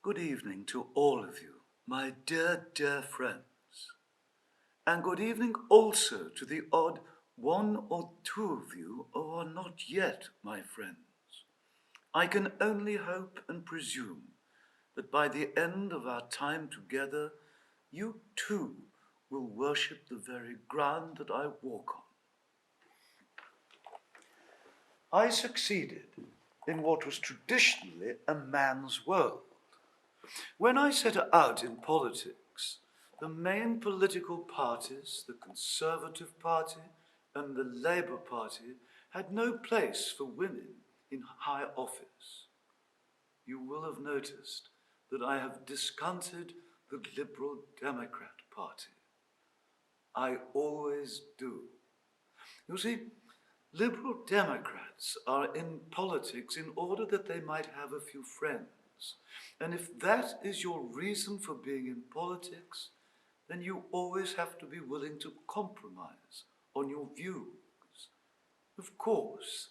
Good evening to all of you, my dear, dear friends. And good evening also to the odd one or two of you who are not yet my friends. I can only hope and presume that by the end of our time together, you too will worship the very ground that I walk on. I succeeded in what was traditionally a man's world. When I set out in politics, the main political parties, the Conservative Party and the Labour Party, had no place for women in high office. You will have noticed that I have discounted the Liberal Democrat Party. I always do. You see, Liberal Democrats are in politics in order that they might have a few friends. And if that is your reason for being in politics, then you always have to be willing to compromise on your views. Of course,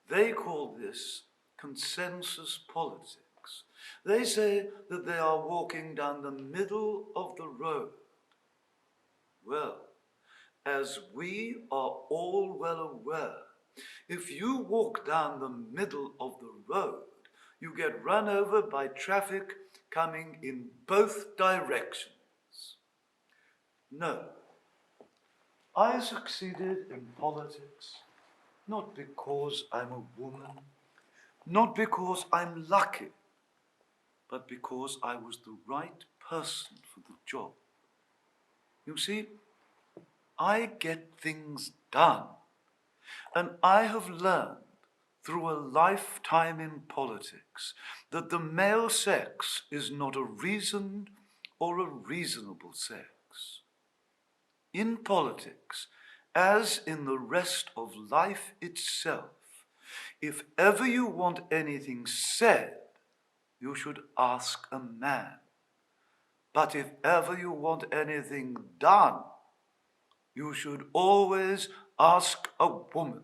they call this consensus politics. They say that they are walking down the middle of the road. Well, as we are all well aware, if you walk down the middle of the road, you get run over by traffic coming in both directions. No, I succeeded in politics not because I'm a woman, not because I'm lucky, but because I was the right person for the job. You see, I get things done, and I have learned through a lifetime in politics that the male sex is not a reasoned or a reasonable sex. In politics, as in the rest of life itself, if ever you want anything said, you should ask a man. But if ever you want anything done, you should always ask a woman.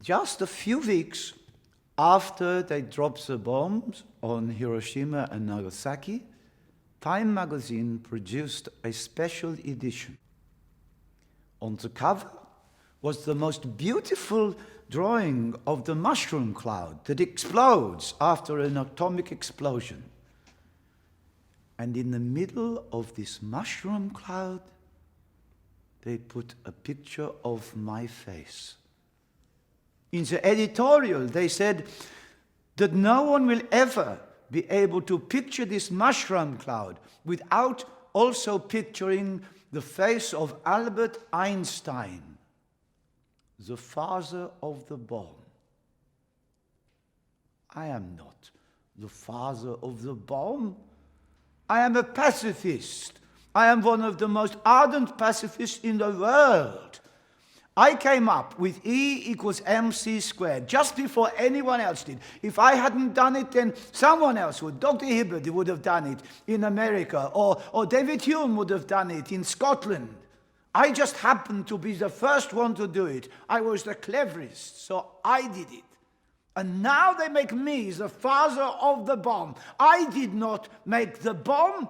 Just a few weeks after they dropped the bombs on Hiroshima and Nagasaki, Time magazine produced a special edition. On the cover was the most beautiful drawing of the mushroom cloud that explodes after an atomic explosion. And in the middle of this mushroom cloud, they put a picture of my face. In the editorial, they said that no one will ever be able to picture this mushroom cloud without also picturing the face of Albert Einstein, the father of the bomb. I am not the father of the bomb. I am a pacifist. I am one of the most ardent pacifists in the world. I came up with E equals mc squared just before anyone else did. If I hadn't done it, then someone else would. Dr. Hibbert would have done it in America, or David Hume would have done it in Scotland. I just happened to be the first one to do it. I was the cleverest, so I did it. And now they make me the father of the bomb. I did not make the bomb.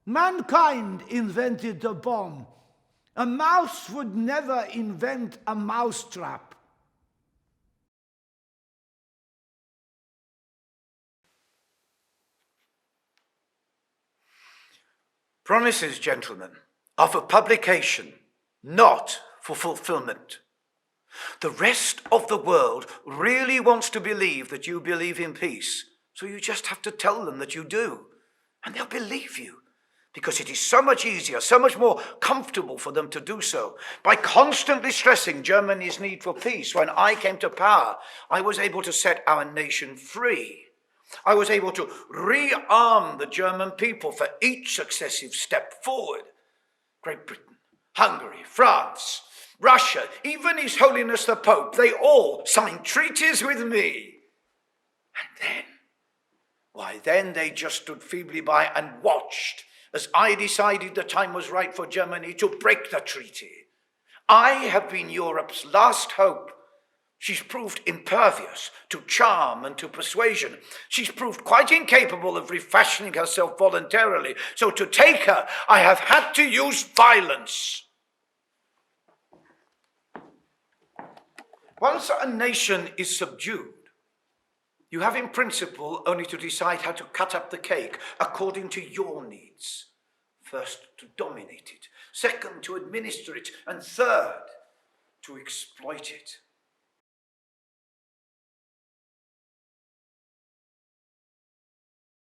Mankind invented the bomb. A mouse would never invent a mousetrap. Promises, gentlemen, are for publication, not for fulfillment. The rest of the world really wants to believe that you believe in peace, so you just have to tell them that you do, and they'll believe you. Because it is so much easier, so much more comfortable for them to do so. By constantly stressing Germany's need for peace, when I came to power, I was able to set our nation free. I was able to rearm the German people for each successive step forward. Great Britain, Hungary, France, Russia, even His Holiness the Pope, they all signed treaties with me. And then they just stood feebly by and watched as I decided the time was right for Germany to break the treaty. I have been Europe's last hope. She's proved impervious to charm and to persuasion. She's proved quite incapable of refashioning herself voluntarily. So to take her, I have had to use violence. Once a nation is subdued, you have in principle only to decide how to cut up the cake according to your needs. First, to dominate it. Second, to administer it. And third, to exploit it.